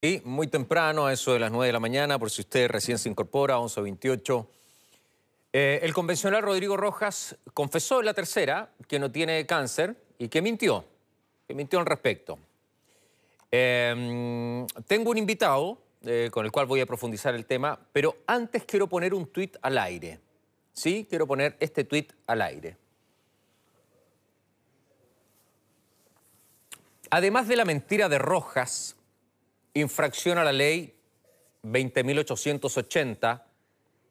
Y muy temprano, a eso de las 9 de la mañana, por si usted recién se incorpora, 11:28. El convencional Rodrigo Rojas confesó en la tercera que no tiene cáncer y que mintió al respecto. Tengo un invitado con el cual voy a profundizar el tema, pero antes quiero poner un tuit al aire. Sí, quiero poner este tuit al aire. Además de la mentira de Rojas, infracción a la ley 20.880,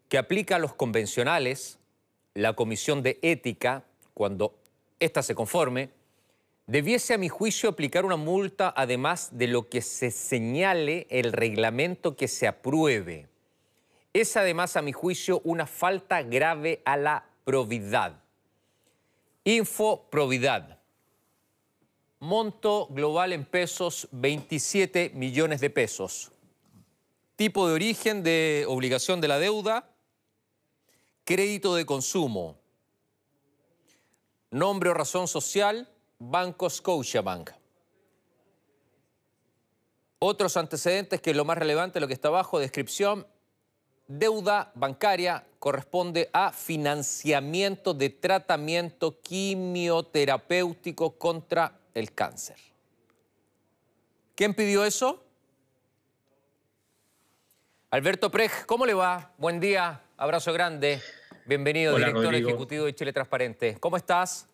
que aplica a los convencionales, la Comisión de Ética, cuando ésta se conforme, debiese, a mi juicio, aplicar una multa además de lo que se señale el reglamento que se apruebe. Es además, a mi juicio, una falta grave a la probidad. Infoprobidad. Monto global en pesos, 27 millones de pesos. Tipo de origen de obligación de la deuda, crédito de consumo. Nombre o razón social, Banco Scotiabank. Otros antecedentes, que es lo más relevante, lo que está abajo, descripción, deuda bancaria corresponde a financiamiento de tratamiento quimioterapéutico contra el cáncer. ¿Quién pidió eso? Alberto Prej, ¿cómo le va? Buen día, abrazo grande. Bienvenido, Hola, director Rodrigo. ejecutivo de Chile Transparente. ¿Cómo estás?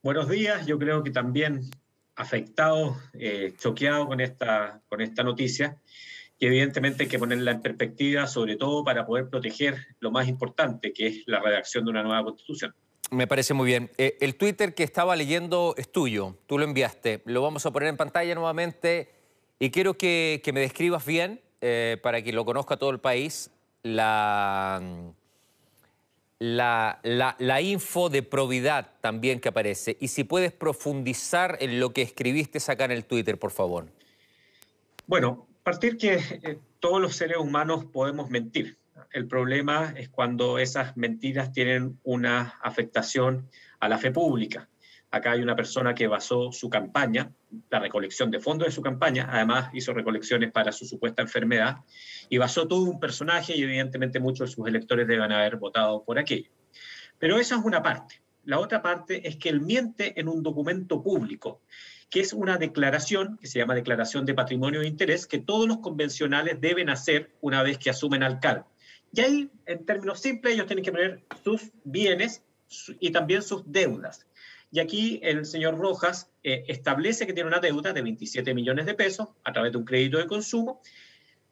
Buenos días. Yo creo que también afectado, choqueado con esta noticia, y evidentemente hay que ponerla en perspectiva, sobre todo para poder proteger lo más importante, que es la redacción de una nueva Constitución. Me parece muy bien. El Twitter que estaba leyendo es tuyo, tú lo enviaste. Lo vamos a poner en pantalla nuevamente y quiero que me describas bien, para que lo conozca todo el país, la info de probidad también que aparece. Y si puedes profundizar en lo que escribiste acá en el Twitter, por favor. Bueno, partir que todos los seres humanos podemos mentir. El problema es cuando esas mentiras tienen una afectación a la fe pública. Acá hay una persona que basó su campaña, la recolección de fondos de su campaña, además hizo recolecciones para su supuesta enfermedad, y basó todo un personaje, y evidentemente muchos de sus electores deben haber votado por aquello. Pero esa es una parte. La otra parte es que él miente en un documento público, que es una declaración, que se llama Declaración de Patrimonio de Interés, que todos los convencionales deben hacer una vez que asumen al cargo. Y ahí, en términos simples, ellos tienen que poner sus bienes y también sus deudas. Y aquí el señor Rojas establece que tiene una deuda de 27 millones de pesos a través de un crédito de consumo,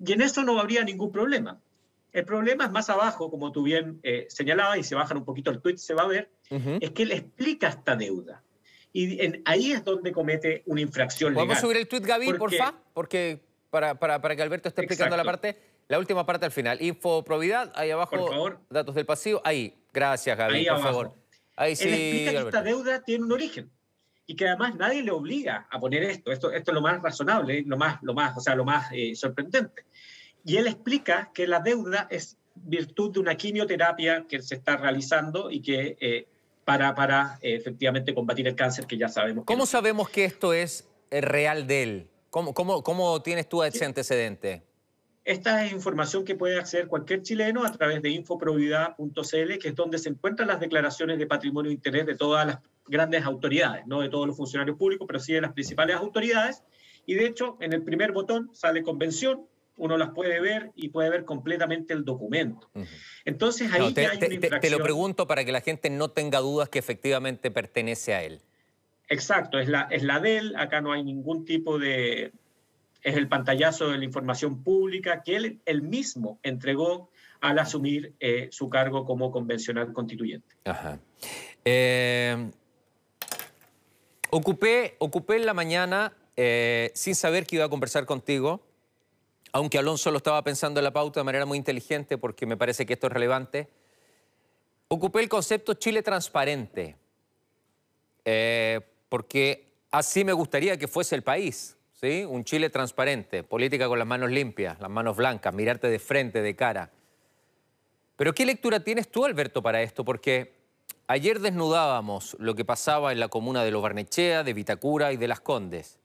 y en eso no habría ningún problema. El problema es más abajo, como tú bien señalabas, y se bajan un poquito el tweet, se va a ver, es que él explica esta deuda. Y ahí es donde comete una infracción legal. ¿Podemos subir el tweet, Gaby, Porque, porfa? Porque para que Alberto esté explicando la última parte al final. Infoprobidad, ahí abajo, por favor, datos del pasivo. Ahí, gracias, Gaby, ahí por abajo. favor. Ahí sí, Él explica que Alberto. esta deuda tiene un origen y que además nadie le obliga a poner esto. Esto es lo más razonable, lo más sorprendente. Y él explica que la deuda es virtud de una quimioterapia que se está realizando y que para efectivamente combatir el cáncer, que ya sabemos que ¿Cómo no. sabemos que esto es real de él? ¿Cómo tienes tú ese antecedente? Esta es información que puede acceder cualquier chileno a través de infoprobidad.cl, que es donde se encuentran las declaraciones de patrimonio de interés de todas las grandes autoridades, no de todos los funcionarios públicos, pero sí de las principales autoridades. Y de hecho, en el primer botón sale convención, uno las puede ver y puede ver completamente el documento. Entonces ahí ya hay una infracción. Te lo pregunto para que la gente no tenga dudas que efectivamente pertenece a él. Exacto, es la de él, acá no hay ningún tipo de... Es el pantallazo de la información pública que él mismo entregó al asumir su cargo como convencional constituyente. Ajá. Ocupé en la mañana, sin saber que iba a conversar contigo, aunque Alonso lo estaba pensando en la pauta de manera muy inteligente porque me parece que esto es relevante. Ocupé el concepto Chile transparente, porque así me gustaría que fuese el país, ¿sí? Un Chile transparente, política con las manos limpias, las manos blancas, mirarte de frente, de cara. Pero ¿qué lectura tienes tú, Alberto, para esto? Porque ayer desnudábamos lo que pasaba en la comuna de Lo Barnechea, de Vitacura y de Las Condes.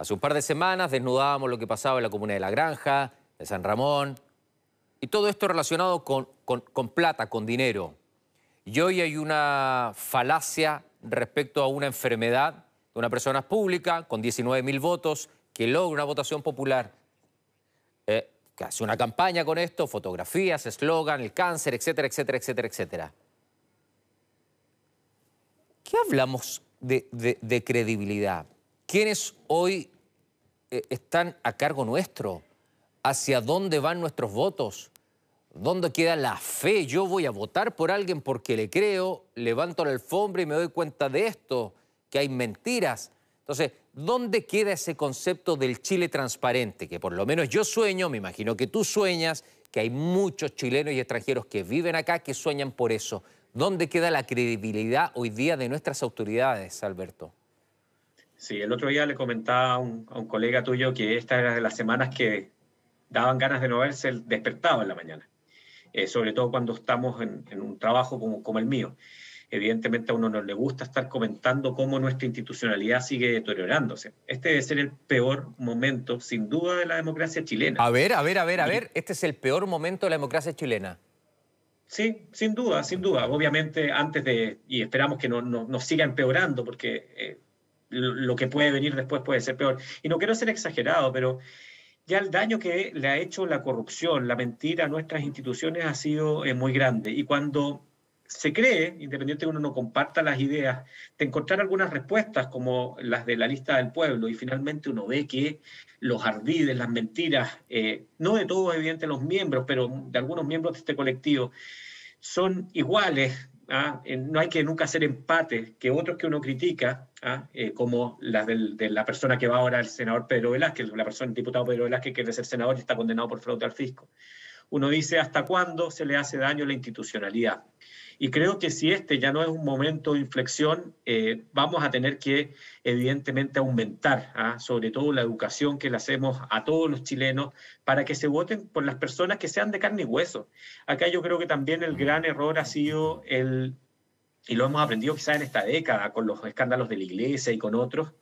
Hace un par de semanas desnudábamos lo que pasaba en la comuna de La Granja, de San Ramón, y todo esto relacionado con plata, con dinero. Y hoy hay una falacia respecto a una enfermedad de una persona pública con 19.000 votos que logra una votación popular. Que hace una campaña con esto, fotografías, eslogan, el cáncer, etcétera, etcétera, etcétera, etcétera. ¿Qué hablamos de credibilidad? ¿Quiénes hoy están a cargo nuestro? ¿Hacia dónde van nuestros votos? ¿Dónde queda la fe? Yo voy a votar por alguien porque le creo, levanto la alfombra y me doy cuenta de esto, que hay mentiras. Entonces, ¿dónde queda ese concepto del Chile transparente? Que por lo menos yo sueño, me imagino que tú sueñas, que hay muchos chilenos y extranjeros que viven acá que sueñan por eso. ¿Dónde queda la credibilidad hoy día de nuestras autoridades, Alberto? Sí, el otro día le comentaba a un colega tuyo que esta era de las semanas que daban ganas de no haberse despertado en la mañana, sobre todo cuando estamos en un trabajo como el mío. Evidentemente a uno no le gusta estar comentando cómo nuestra institucionalidad sigue deteriorándose. Este debe ser el peor momento, sin duda, de la democracia chilena. A ver, este es el peor momento de la democracia chilena. Sí, sin duda, sin duda. Obviamente y esperamos que no siga empeorando, porque lo que puede venir después puede ser peor. Y no quiero ser exagerado, pero ya el daño que le ha hecho la corrupción, la mentira a nuestras instituciones ha sido muy grande. Y cuando se cree, independiente de que uno no comparta las ideas, de encontrar algunas respuestas como las de la lista del pueblo, y finalmente uno ve que los ardides, las mentiras, no de todos, evidentemente, los miembros, pero de algunos miembros de este colectivo, son iguales. No hay que nunca hacer empate, que otros que uno critica, como las de la persona que va ahora, el senador Pedro Velázquez, el diputado Pedro Velázquez, que quiere ser senador y está condenado por fraude al fisco. Uno dice, ¿hasta cuándo se le hace daño a la institucionalidad? Y creo que si este ya no es un momento de inflexión, vamos a tener que, evidentemente, aumentar, sobre todo la educación que le hacemos a todos los chilenos para que se voten por las personas que sean de carne y hueso. Acá yo creo que también el gran error ha sido y lo hemos aprendido quizás en esta década con los escándalos de la Iglesia y con otros,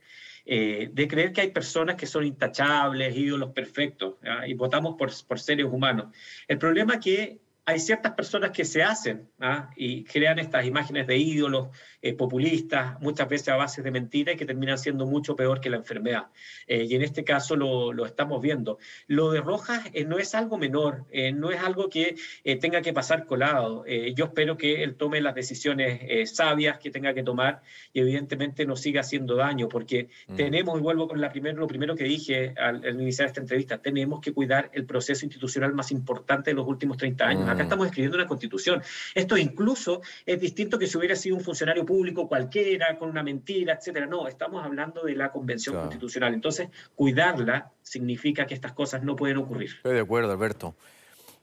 de creer que hay personas que son intachables, ídolos perfectos, y votamos por seres humanos. El problema es que hay ciertas personas que se hacen y crean estas imágenes de ídolos populistas, muchas veces a base de mentiras, y que terminan siendo mucho peor que la enfermedad. Y en este caso lo estamos viendo. Lo de Rojas no es algo menor, no es algo que tenga que pasar colado. Yo espero que él tome las decisiones sabias que tenga que tomar y evidentemente no siga haciendo daño, porque tenemos, y vuelvo con lo primero que dije al iniciar esta entrevista, tenemos que cuidar el proceso institucional más importante de los últimos 30 años. Acá estamos escribiendo una constitución. Esto incluso es distinto que si hubiera sido un funcionario público cualquiera, con una mentira, etcétera. No, estamos hablando de la Convención Constitucional. Entonces, cuidarla significa que estas cosas no pueden ocurrir. Estoy de acuerdo, Alberto.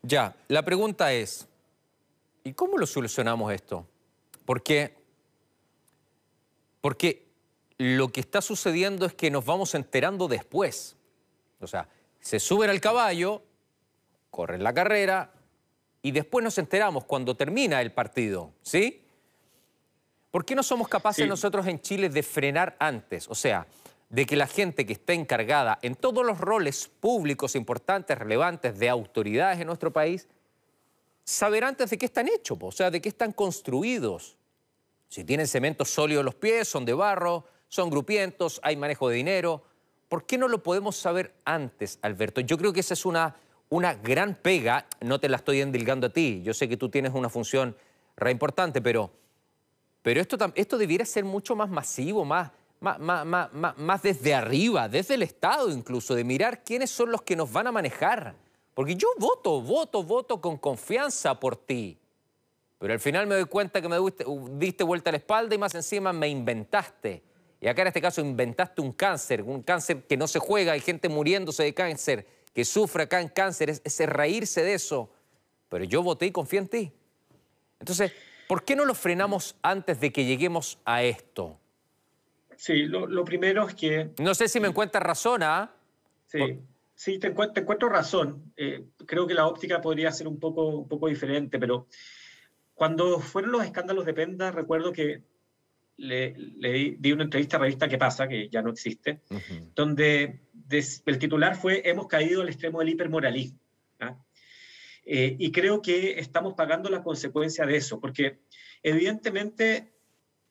Ya, la pregunta es, ¿y cómo lo solucionamos esto? Porque lo que está sucediendo es que nos vamos enterando después. O sea, se suben al caballo, corren la carrera y después nos enteramos cuando termina el partido, ¿sí? ¿Por qué no somos capaces nosotros en Chile de frenar antes? O sea, de que la gente que está encargada en todos los roles públicos importantes, relevantes, de autoridades en nuestro país, saber antes de qué están hechos, o sea, de qué están construidos. Si tienen cemento sólido en los pies, son de barro, son grupientos, hay manejo de dinero. ¿Por qué no lo podemos saber antes, Alberto? Yo creo que esa es una gran pega, no te la estoy endilgando a ti, yo sé que tú tienes una función re importante, pero esto debiera ser mucho más masivo, más desde arriba, desde el Estado incluso, de mirar quiénes son los que nos van a manejar. Porque yo voto con confianza por ti, pero al final me doy cuenta que me diste vuelta a la espalda y más encima me inventaste. Y acá en este caso inventaste un cáncer que no se juega, hay gente muriéndose de cáncer, que sufre acá en cáncer, es reírse de eso. Pero yo voté y confié en ti. Entonces, ¿por qué no lo frenamos antes de que lleguemos a esto? Sí, lo primero es que... No sé si me encuentras razón, ¿ah? Sí, te encuentro razón. Creo que la óptica podría ser un poco diferente, pero cuando fueron los escándalos de Penta, recuerdo que di una entrevista a Revista ¿Qué pasa?, que ya no existe, donde el titular fue «Hemos caído al extremo del hipermoralismo». ¿Ah? Y creo que estamos pagando la consecuencia de eso, porque evidentemente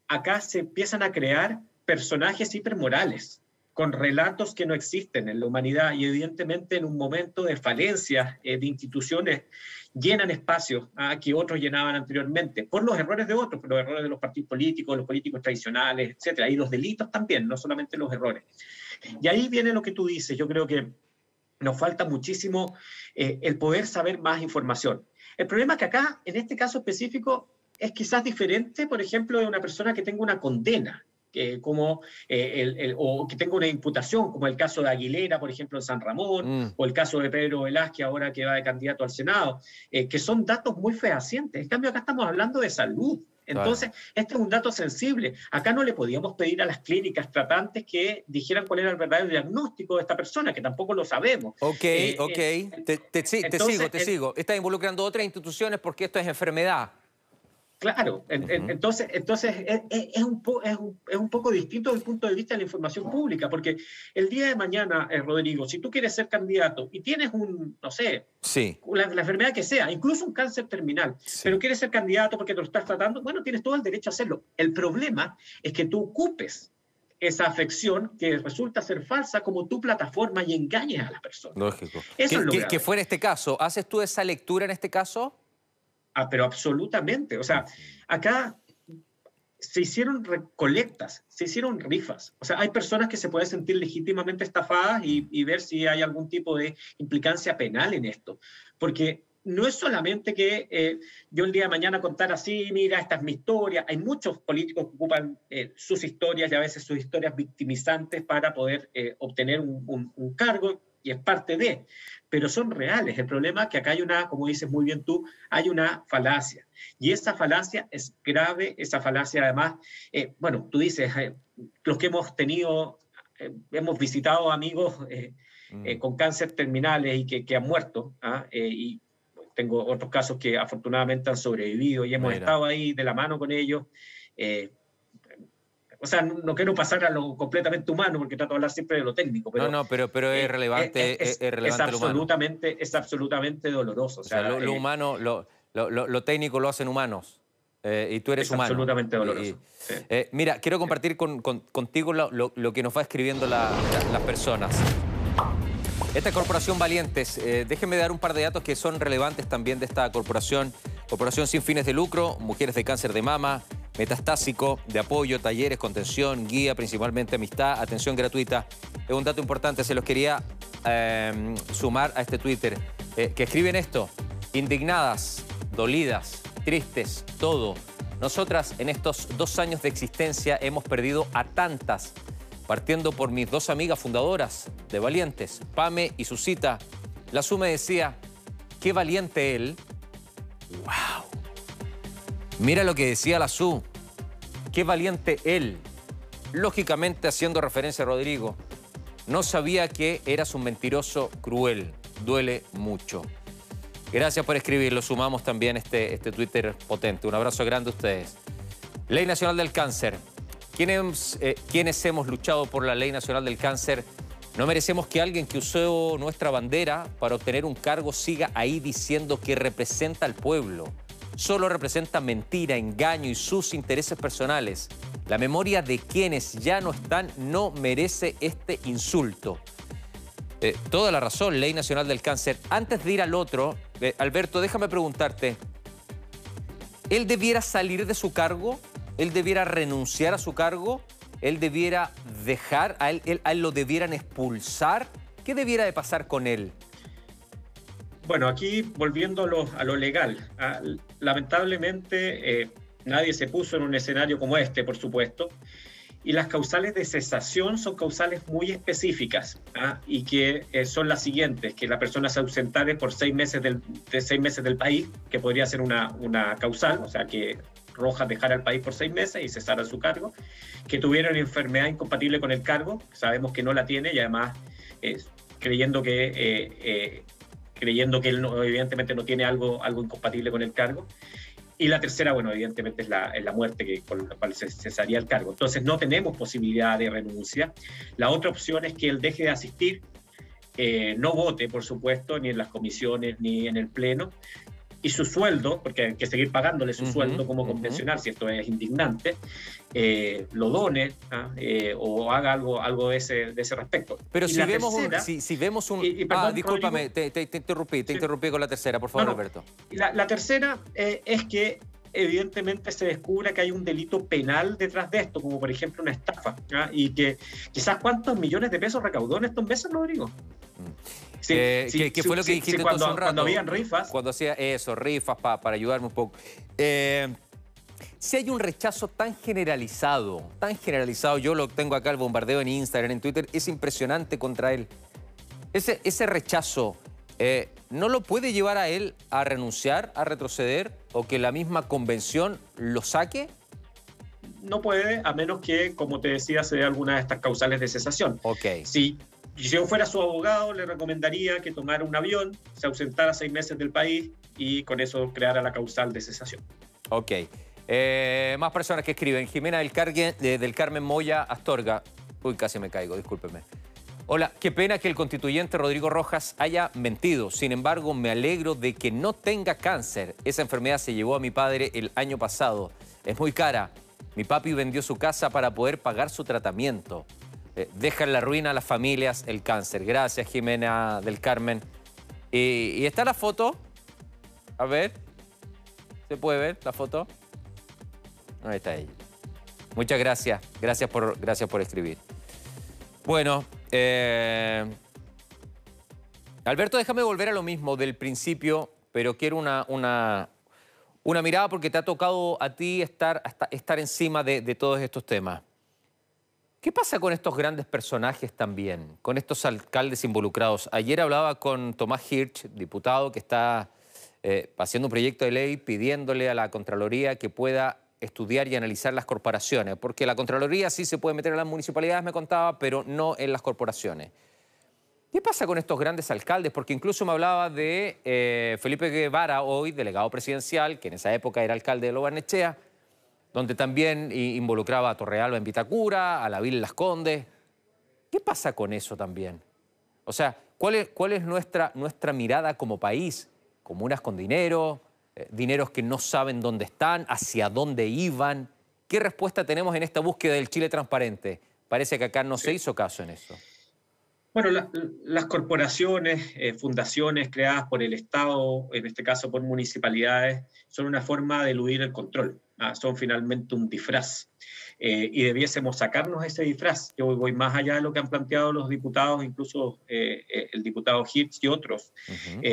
acá se empiezan a crear personajes hipermorales, con relatos que no existen en la humanidad, y evidentemente en un momento de falencias de instituciones llenan espacios que otros llenaban anteriormente, por los errores de otros, por los errores de los partidos políticos, los políticos tradicionales, etcétera, y los delitos también, no solamente los errores. Y ahí viene lo que tú dices. Yo creo que nos falta muchísimo el poder saber más información. El problema es que acá, en este caso específico, es quizás diferente, por ejemplo, de una persona que tenga una condena, o que tenga una imputación, como el caso de Aguilera, por ejemplo, en San Ramón, o el caso de Pedro Velázquez, ahora que va de candidato al Senado, que son datos muy fehacientes. En cambio, acá estamos hablando de salud. Entonces, este es un dato sensible. Acá no le podíamos pedir a las clínicas tratantes que dijeran cuál era el verdadero diagnóstico de esta persona, que tampoco lo sabemos. Ok. Te sigo. Estás involucrando otras instituciones porque esto es enfermedad. Claro, entonces es un poco distinto desde el punto de vista de la información pública, porque el día de mañana, Rodrigo, si tú quieres ser candidato y tienes la enfermedad que sea, incluso un cáncer terminal, pero quieres ser candidato porque te lo estás tratando, bueno, tienes todo el derecho a hacerlo. El problema es que tú ocupes esa afección que resulta ser falsa como tu plataforma y engañes a las personas. Lógico. Eso es lo grave. Que fuera este caso. ¿Haces tú esa lectura en este caso? Pero absolutamente. O sea, acá se hicieron recolectas, se hicieron rifas. O sea, hay personas que se pueden sentir legítimamente estafadas y ver si hay algún tipo de implicancia penal en esto. Porque no es solamente que yo el día de mañana contar así, mira, esta es mi historia. Hay muchos políticos que ocupan sus historias y a veces sus historias victimizantes para poder obtener un cargo, y es parte de, pero son reales. El problema es que acá hay como dices muy bien tú, hay una falacia. Y esa falacia es grave, esa falacia además, bueno, tú dices, los que hemos tenido, hemos visitado amigos con cáncer terminales y que han muerto, y tengo otros casos que afortunadamente han sobrevivido y hemos estado ahí de la mano con ellos. O sea, no quiero pasar a lo completamente humano porque trato de hablar siempre de lo técnico. Pero, pero es relevante, es absolutamente doloroso. O sea, lo humano, lo técnico lo hacen humanos. Y tú eres humano. Es absolutamente doloroso. Mira, quiero compartir contigo lo que nos va escribiendo las personas. Esta corporación Valientes, déjenme dar un par de datos que son relevantes también de esta corporación. Corporación sin fines de lucro, mujeres de cáncer de mama, metastásico, de apoyo, talleres, contención, guía, principalmente amistad, atención gratuita. Es un dato importante, se los quería sumar a este Twitter. Que escriben esto: indignadas, dolidas, tristes, todo. Nosotras en estos 2 años de existencia hemos perdido a tantas, partiendo por mis 2 amigas fundadoras de Valientes, Pame y Susita. La Su me decía, qué valiente él. ¡Wow! Mira lo que decía la Su. Qué valiente él. Lógicamente haciendo referencia a Rodrigo. No sabía que eras un mentiroso cruel. Duele mucho. Gracias por escribir. Lo sumamos también este Twitter potente. Un abrazo grande a ustedes. Ley Nacional del Cáncer. Quienes hemos luchado por la Ley Nacional del Cáncer, no merecemos que alguien que usó nuestra bandera para obtener un cargo siga ahí diciendo que representa al pueblo. Solo representa mentira, engaño y sus intereses personales. La memoria de quienes ya no están no merece este insulto. Toda la razón, Ley Nacional del Cáncer. Antes de ir al otro, Alberto, déjame preguntarte, ¿él debiera salir de su cargo? ¿Él debiera renunciar a su cargo? ¿Él debiera dejar? ¿A él lo debieran expulsar? ¿Qué debiera de pasar con él? Bueno, aquí volviendo a lo legal, lamentablemente nadie se puso en un escenario como este, por supuesto, y las causales de cesación son causales muy específicas, y que son las siguientes: que la persona se ausentare por 6 meses del país, que podría ser una causal, o sea, que Rojas dejara el país por 6 meses y cesara su cargo, que tuviera una enfermedad incompatible con el cargo, sabemos que no la tiene, y además creyendo que él evidentemente no tiene algo incompatible con el cargo, Y la tercera, bueno, evidentemente es la muerte con la cual se cesaría el cargo. Entonces no tenemos posibilidad de renuncia. La otra opción es que él deje de asistir, no vote, por supuesto, ni en las comisiones ni en el Pleno, y su sueldo, porque hay que seguir pagándole su sueldo como convencional, si esto es indignante, lo done, o haga algo de ese respecto. Pero si vemos, si vemos un... perdón, discúlpame, Rodrigo, te interrumpí con la tercera, por favor, no, Alberto. La tercera es que evidentemente se descubra que hay un delito penal detrás de esto, como por ejemplo una estafa, y que quizás cuántos millones de pesos recaudó en estos meses, Rodrigo. Sí, que fue lo que dijiste tú hace un rato. Cuando habían rifas. Cuando hacía eso, rifas para ayudarme un poco. Si hay un rechazo tan generalizado, yo lo tengo acá, el bombardeo en Instagram, en Twitter, es impresionante contra él. Ese rechazo, ¿no lo puede llevar a él a renunciar, a retroceder, o que la misma convención lo saque? No puede, a menos que, como te decía, se dé alguna de estas causales de cesación. Ok. Si yo fuera su abogado, le recomendaría que tomara un avión, se ausentara 6 meses del país y con eso creara la causal de cesación. Ok. Más personas que escriben. Jimena del Carmen Moya Astorga. Uy, casi me caigo, discúlpeme. Hola, qué pena que el constituyente Rodrigo Rojas haya mentido. Sin embargo, me alegro de que no tenga cáncer. Esa enfermedad se llevó a mi padre el año pasado. Es muy cara. Mi papi vendió su casa para poder pagar su tratamiento. Deja en la ruina a las familias el cáncer. Gracias, Jimena del Carmen. ¿Y está la foto? A ver. ¿Se puede ver la foto? Ahí está ella. Muchas gracias. Gracias por escribir. Bueno, Alberto, déjame volver a lo mismo del principio, pero quiero una mirada porque te ha tocado a ti estar encima de todos estos temas. ¿Qué pasa con estos grandes personajes también, con estos alcaldes involucrados? Ayer hablaba con Tomás Hirsch, diputado, que está haciendo un proyecto de ley pidiéndole a la Contraloría que pueda estudiar y analizar las corporaciones, porque la Contraloría sí se puede meter en las municipalidades, me contaba, pero no en las corporaciones. ¿Qué pasa con estos grandes alcaldes? Porque incluso me hablaba de Felipe Guevara, hoy delegado presidencial, que en esa época era alcalde de Lo Barnechea, donde también involucraba a Torrealba en Vitacura, a La Vila en Las Condes. ¿Qué pasa con eso también? O sea, ¿cuál es nuestra mirada como país? Comunas con dinero, dineros que no saben dónde están, hacia dónde iban. ¿Qué respuesta tenemos en esta búsqueda del Chile transparente? Parece que acá no se hizo caso en eso. Bueno, las corporaciones, fundaciones creadas por el Estado, en este caso por municipalidades, son una forma de eludir el control. Son finalmente un disfraz. Y debiésemos sacarnos ese disfraz. Yo voy más allá de lo que han planteado los diputados, incluso el diputado Hirsch y otros.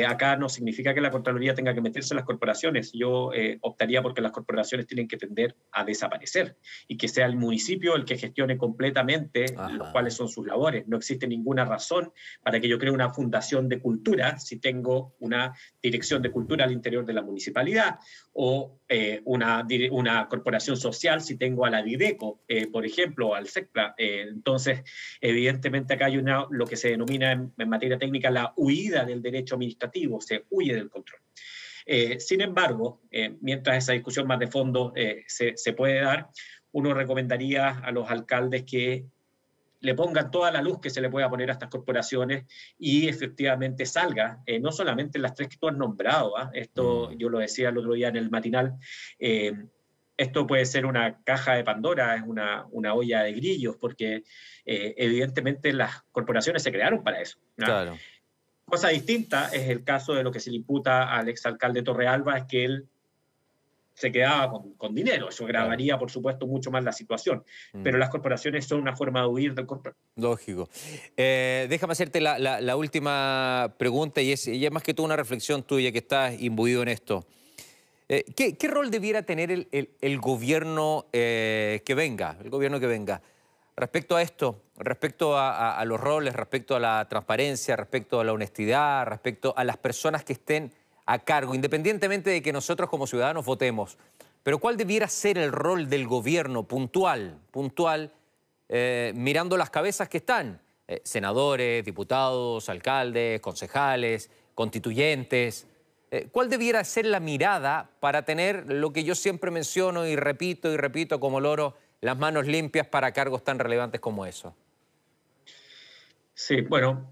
Acá no significa que la Contraloría tenga que meterse en las corporaciones. Yo optaría porque las corporaciones tienen que tender a desaparecer y que sea el municipio el que gestione completamente cuáles son sus labores. No existe ninguna razón para que yo cree una fundación de cultura si tengo una dirección de cultura al interior de la municipalidad, o una corporación social si tengo a la Dideco, por ejemplo, al SECPLA. Entonces, evidentemente acá hay lo que se denomina en materia técnica la huida del derecho administrativo, se huye del control. Sin embargo, mientras esa discusión más de fondo se puede dar, uno recomendaría a los alcaldes que le pongan toda la luz que se le pueda poner a estas corporaciones y efectivamente salga, no solamente las 3 que tú has nombrado, esto yo lo decía el otro día en el matinal, esto puede ser una caja de Pandora, es una olla de grillos, porque evidentemente las corporaciones se crearon para eso, ¿no? Claro. Cosa distinta es el caso de lo que se le imputa al exalcalde Torrealba, es que él se quedaba con dinero. Eso agravaría, por supuesto, mucho más la situación. Pero las corporaciones son una forma de huir del control. Lógico. Déjame hacerte la última pregunta, y es más que todo una reflexión tuya que estás imbuido en esto. ¿Qué rol debiera tener el gobierno que venga, respecto a esto, respecto a los roles, respecto a la transparencia, respecto a la honestidad, respecto a las personas que estén a cargo, independientemente de que nosotros como ciudadanos votemos? Pero ¿cuál debiera ser el rol del gobierno puntual, mirando las cabezas que están? Senadores, diputados, alcaldes, concejales, constituyentes. ¿Cuál debiera ser la mirada para tener lo que yo siempre menciono y repito como loro, las manos limpias para cargos tan relevantes como eso? Sí, bueno,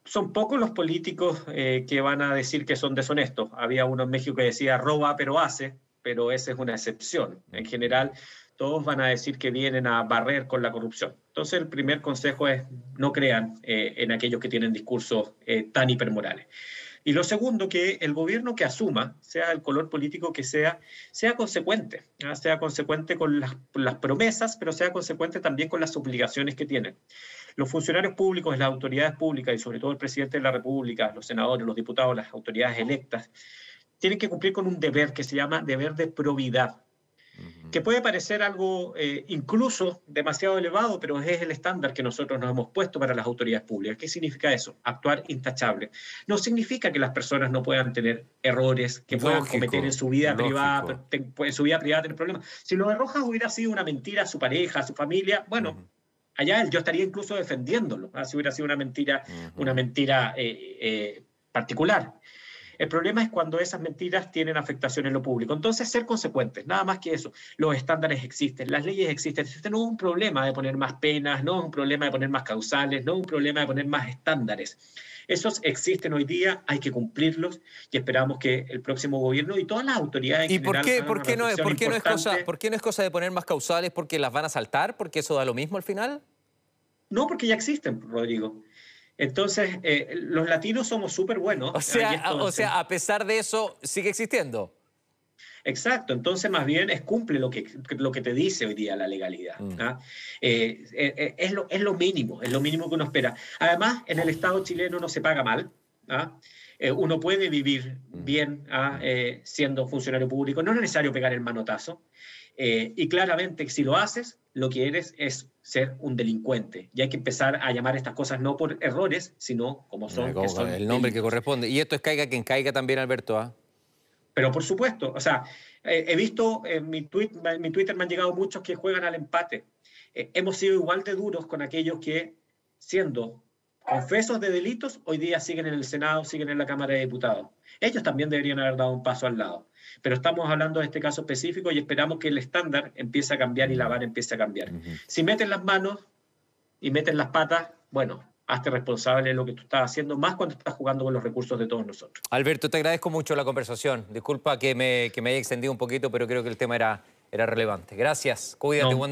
son pocos los políticos que van a decir que son deshonestos. Había uno en México que decía roba pero hace, pero esa es una excepción. En general, todos van a decir que vienen a barrer con la corrupción. Entonces, el primer consejo es no crean en aquellos que tienen discursos tan hipermorales. Y lo segundo, que el gobierno que asuma, sea el color político que sea consecuente, ¿no? Sea consecuente con las promesas, pero sea consecuente también con las obligaciones que tienen. Los funcionarios públicos, las autoridades públicas y sobre todo el presidente de la República, los senadores, los diputados, las autoridades electas, tienen que cumplir con un deber que se llama deber de probidad, que puede parecer algo incluso demasiado elevado, pero es el estándar que nosotros nos hemos puesto para las autoridades públicas. ¿Qué significa eso? Actuar intachable. No significa que las personas no puedan tener errores, que puedan cometer en su vida privada, en su vida privada tener problemas. Si lo de Rojas hubiera sido una mentira a su pareja, a su familia, bueno, allá yo estaría incluso defendiéndolo, ¿no? Si hubiera sido una mentira particular. El problema es cuando esas mentiras tienen afectación en lo público. Entonces, ser consecuentes, nada más que eso. Los estándares existen, las leyes existen. Este no es un problema de poner más penas, no es un problema de poner más causales, no es un problema de poner más estándares. Esos existen hoy día, hay que cumplirlos y esperamos que el próximo gobierno y todas las autoridades en general hagan una reflexión importante. ¿Por qué no es cosa de poner más causales? ¿Porque las van a saltar? ¿Porque eso da lo mismo al final? No, porque ya existen, Rodrigo. Entonces, los latinos somos súper buenos. O sea, a pesar de eso, sigue existiendo. Exacto, entonces más bien cumple lo que te dice hoy día la legalidad. ¿Ah? Es lo mínimo que uno espera. Además, en el Estado chileno no se paga mal. ¿Ah? Uno puede vivir bien siendo funcionario público, no es necesario pegar el manotazo. Y claramente, si lo haces, lo que eres es ser un delincuente. Y hay que empezar a llamar estas cosas no por errores, sino como son. Que son el nombre delitos que corresponde. Y esto es caiga quien caiga también, Alberto. ¿Ah? Pero por supuesto, o sea, he visto en mi Twitter me han llegado muchos que juegan al empate. Hemos sido igual de duros con aquellos que, siendo confesos de delitos, hoy día siguen en el Senado, siguen en la Cámara de Diputados. Ellos también deberían haber dado un paso al lado. Pero estamos hablando de este caso específico y esperamos que el estándar empiece a cambiar y la vara empiece a cambiar. Si meten las manos y meten las patas, bueno, hazte responsable de lo que tú estás haciendo, más cuando estás jugando con los recursos de todos nosotros. Alberto, te agradezco mucho la conversación. Disculpa que me haya extendido un poquito, pero creo que el tema era relevante. Gracias. Cuídate, buen domingo.